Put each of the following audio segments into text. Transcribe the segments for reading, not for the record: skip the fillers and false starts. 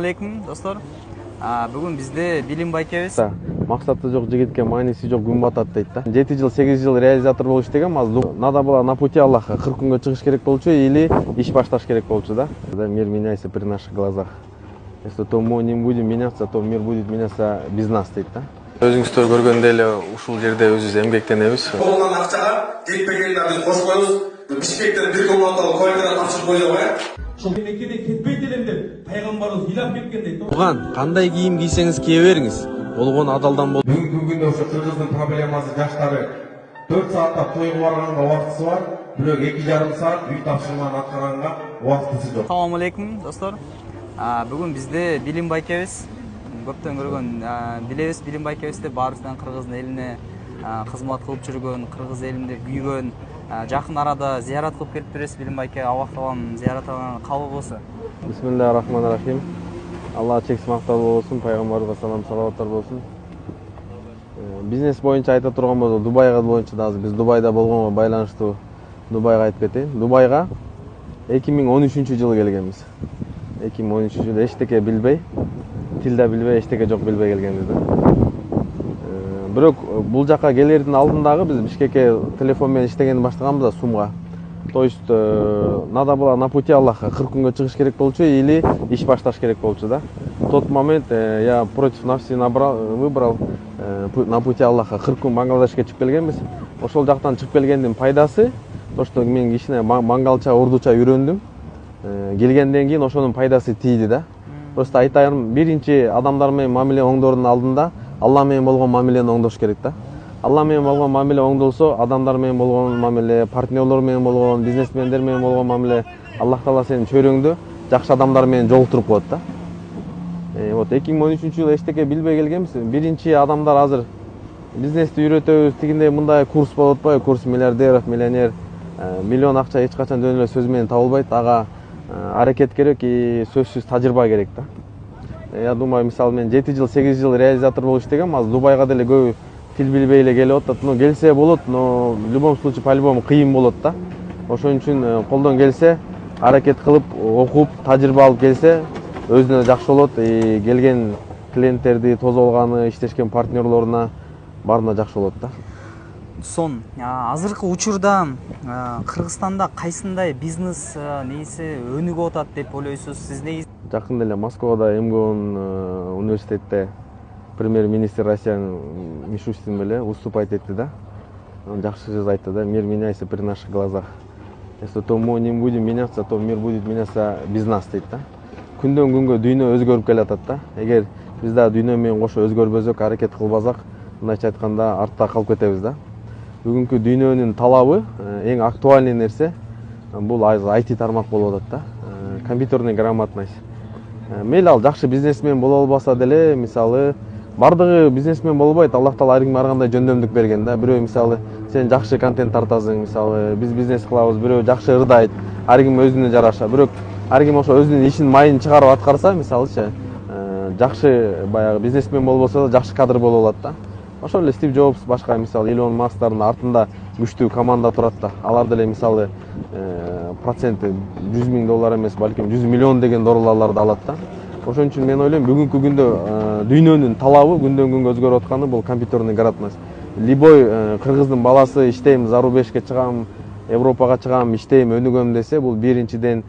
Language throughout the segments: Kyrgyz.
Алейкум, достор. Бүгін бізде билим байкебиз. Максаты жок жигитке майниси жок күн батат дейт да. 7 жыл 8 жыл реализатор болуш деген азыр надо было на пути Аллаха 40 күнгө чыгыш керек болчу или иш башташ керек болчу да. Мир меняется при наших глазах. Если то мы не будем меняться, то мир будет меняться без нас дейт да. Өзүңүздөр көргөндөй эле ушул жерде өзүбүз эмгектенебиз. Колунан акчага жетпегендерди кош коебуз. Бишкектен бир комнаталуу квартира тапшырып коелук Ошол меккеде кетпейт элем деп пайгамбарыбыз ыйлап кеткендей. Буган кандай кийим кийсеңиз кие бериңиз. Болгон адалдан бол. Бүгүнкү күндө ошо кыргыздын проблемасы жаштары 4 сааттап тойго барганга убактысы бар, бирок 2,5 саат үй тапшырманы аткарганга убактысы жок. Assalamu алейкум, достор. Бүгүн бізде билим байкебиз. Көптөн көргөн билебиз, билим байкебизде баарыбыздан кыргыздын элине кызмат кылып жүргөн, кыргыз элинде күйгөн, жакын арада зыярат кылып келип бересиз билим байке. Аллах таалам зыяратыңан кабыл болсун. Бисмиллахир-рахманир-рахим. Алла чексиз макталуу болсун, пайгамбарыбызга салам салаваттар болсун. Бизнес боюнча айта турган болсок, Дубайга боюнча да азыр биз Дубайда болгонго байланыштуу Дубайга айтып кетейин. Дубайга 2013-жылы келгенбиз. 2013-жылы эчтеке билбей, тилде билбей, эчтеке жок билбей келгенбиз да. Бирок бул жака келердин алдындагы биз Бишкекке телефон менен иштегенди баштаганбыз да Сумга. То есть надо было на пути Аллаха 40 күнгө чыгыш керек болчу или иш башташ керек болчу да. В тот момент я против нafsi выбрал на пути Аллаха 40 күн Бангладешке чыгып келгенбиз. Ошол жактан чыгып келгендин пайдасы то, что мен кичине мангалча, урдуча үйрөндүм. Келгенден кийин ошонун пайдасы тийди да. Просто айтайын, биринчи адамдар менен мамиле оңдоордун алдында Алла менен болгон мамилени оңдош керек да. Алла менен болгон мамиле оңдолсо, адамдар менен болгон мамиле, партнерлор менен болгон, бизнесмендер менен болгон мамиле, Аллах таала сенин чөйрөңдү жакшы адамдар менен жолуктуруп коет да. Вот 2013-жылы эчтеке билбей келгенбиз. Биринчи адамдар азыр бизнести үйрөтөбүз, тигиндей мындай курс болуп атпайбы? Курс миллиардеров, миллионер, миллион акча эч качан жөн эле сөз менен табылбайт. Ага аракет керек и сөзсүз тажрыйба керек да. Я думаю, мисалы мен 7 жыл 8 жыл реализатор болуш деген азыр Дубайга деле көбү тил билбей эле келип атат. Ну келсе болот, но в любом случае по-любому кыйын болот да. Ошон үчүн колдон келсе аракет кылып, окуп, тажрыйба алып келсе өзүнө жакшы болот. Келген клиенттерди, тозолганы, иштешкен партнерлоруна баарына жакшы болот да. Сон, азыркы учурда Кыргызстанда кайсындай бизнес нейси өнүгүп атат деп ойлойсуз? Сиз нейси? Жакында эле Москвада МГУ университетте премьер-министр Россиянын Мишустин беле выступать этти да. Он жакшы сөз айтты да, мир меняется при наших глазах. Если то мы не будем меняться, то мир будет меняться без нас дейт да. Күндөн күнгө дүйнө өзгөрүп келатат да. Эгер биз да дүйнө менен кошо өзгөрбөсөк, аракет кылбасак, мындайча айтканда артта калып кетебиз да. Бүгүнкү дүйнөнүн талабы эң актуальный нерсе бул IT тармак болуп атат да. Компьютерная грамотность. Мейли ал жакшы бизнесмен боло албаса деле, мисалы бардыгы бизнесмен болбойт. Аллах таала ар кимге ар кандай жөндөмдүк берген да. Бирөө мисалы сен жакшы контент тартасың, мисалы биз бизнес кылабыз, бирөө жакшы ырдайт, ар ким өзүнө жараша. Бирок ар ким ошо өзүнүн ишин майын чыгарып аткарса, мисалычы жакшы баягы бизнесмен болбосо да жакшы кадр боло алат да. Ошол эле Стив Джобс, башка мисалы Илон Масктардын артында күчтүү команда турат да. Алар деле мисалы проценти $100,000 эмес, балким 100 миллион деген долларларды алат да. Ошон үчүн мен ойлойм, бүгүнкү күндө дүйнөнүн талабы күндөн күнгө өзгөрүп атканы бул компьютерный грамотность. Любой кыргыздын баласы иштейм, зарубежге чыгам, Европага чыгам, иштейм, өнүгөм десе, бул биринчиден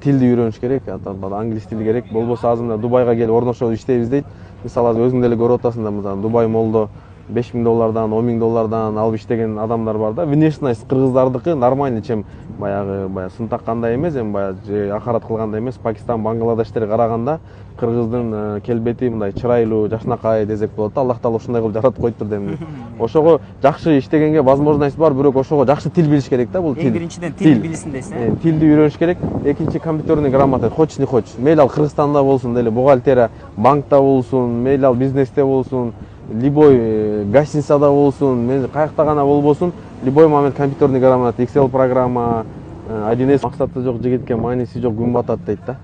тилди үйрөнүш керек, англис тили керек. Болбосо азыр мына Дубайга келип орношоп иштейбиз дейт. Мисалы азыр өзүң деле көрүп атасың да, мына Дубай молдо $5,000, $10,000 алып иштеген адамдар бар да. Внешность кыргыздардыкы нормальный, чем баягы сын таккандай эмес, эми баягы акарат кылгандай эмес. Пакистан, Бангладештерге караганда кыргыздын келбети мындай чырайлуу, жакшынакай десек болот да. Аллах таала ушундай кылып жаратып коюптур дейм. Ошого жакшы иштегенге возможность бар, бирок ошого жакшы тил билиш керек да. Бул тил. Эң биринчиден тил билсин дейсиз, Тилди үйрөнүш керек. Экинчи компьютерный грамота, хочешь не хочешь. Мейли ал Кыргызстанда болсун деле, бухгалтерия, банкта болсун, мейли ал бизнесте болсун, любой гостиницада болсун, мен каякта гана болбосун, любой момент компьютерный грамота, Excel программа, 1С максаты жок жигитке майниси жок күн батат дейт да.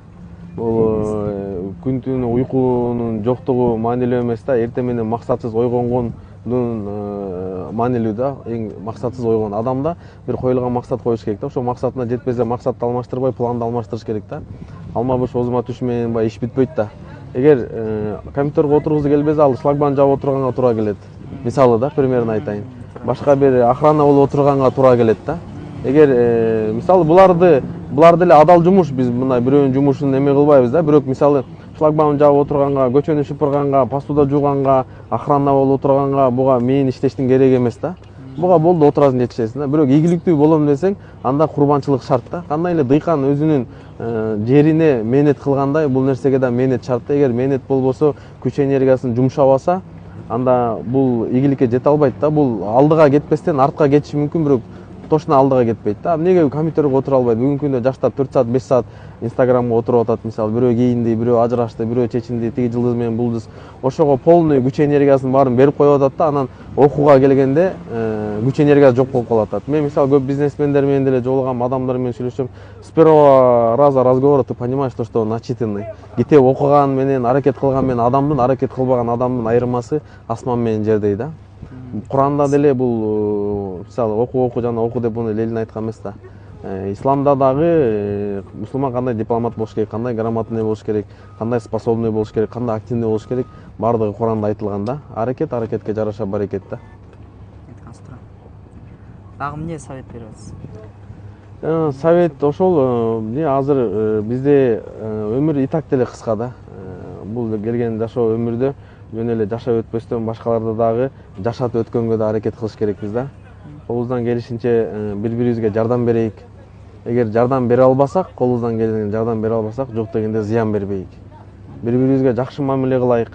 Бул күн түнү уйкунун жоктугу маанилүү эмес да. Эртең менен максатсыз ойгонгондун маанилүү да, эң максатсыз ойгон адамда бир коюлган максат коюш керек да. Ошол максатына жетпесе максатты алмаштырбай, планды алмаштырыш керек да. Алма бош озума түш менен иш бүтпөйт да. Эгер компьютерге отургузу келбесе, ал шлагбаум жаап отурганга туура келет. Мисалы да, примерно айтайын. Башка бир охрана болуп отурганга туура келет да. Эгер мисалы буларды деле адал жумуш, биз мындай бирөөнүн жумушун эме кылбайбыз да. Бирок мисалы шлагбаум жаап отурганга, көчөнү шыпырганга, посуда жууганга, охрана болуп отурганга буга мен иштештин кереги эмес да. Буга болду отурасың жетишесиң да. Бирок ийгиликтүү болом десең, анда курбанчылык шарт да. Кандай эле дыйкан өзүнүн жерине мээнет кылгандай, бул нерсеге да мээнет шарт да. Эгер мээнет болбосо, күч энергиясын жумшабаса, анда бул ийгиликке жете албайт да. Бул алдыга кетпестен артка кетиши мүмкүн, бирок точно алдыга кетпейт да. Эмнеге компьютерге отура албайт? Бүгүнкү күндө жаштар 4 саат, 5 саат Инстаграмга отуруп атат. Мисалы бирөө кийинди, бирөө ажырашты, бирөө чечинди, тиги жылдыз менен булдыз. Ошого полный күч энергиясын баарын берип коюп атат да, анан окууга келгенде күч энергиясы жок болуп калып атат. Мен мисалы көп бизнесмендер менен деле жолугам, адамдар менен сүйлөшөм. С первого раза разговора ты понимаешь, что он начитанный. Китеп окуган менен, аракет кылган менен адамдын, аракет кылбаган адамдын айырмасы асман менен жердей да. Куранда деле бул мисалы оку жана оку деп буну Ленин айткан эмес да. Исламда дагы мусулман кандай дипломат болуш керек, кандай грамотный болуш керек, кандай способный болуш керек, кандай активный болуш керек, баардыгы Куранда айтылган да. Аракетке жараша баракет да. Дагы эмне совет беребиз? Совет ошол азыр бизде өмүр и так деле кыска да. Бул келген жашоо өмүрдө жөн эле жашап өтпөстөн башкаларды дагы жашатып өткөнгө да аракет кылыш керекпиз да. Колубуздан келишинче бири-бирибизге жардам берейик. Эгер жардам бере албасак, колубуздан келген жардам бере албасак, жок дегенде зыян бербейик. Бири-бирибизге жакшы мамиле кылайык.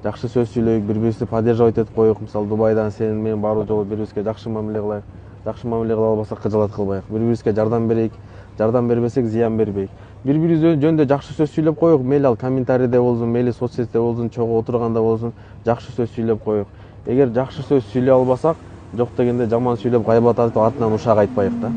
Жакшы сөз сүйлөйүк, бири-бирибизди поддерживать этип коелук. Мисалы Дубайдан сен мен баары жолу бири-бирибизге жакшы мамиле кылайык. Жакшы мамиле кыла албасак, кыжалат кылбайык. Бири-бирибизге жардам берейик. Жардам бербесек, зыян бербейик. Бири-бирибиз жөнүндө жакшы сөз сүйлөп коюк. Мейли ал комментарийде болсун, мейли соц сетте болсун, чогуу отурганда болсун, жакшы сөз сүйлөп коюк. Эгер жакшы сөз сүйлөй албасак, жок дегенде жаман сүйлөп гайбат айтып артынан ушак айтпайык да.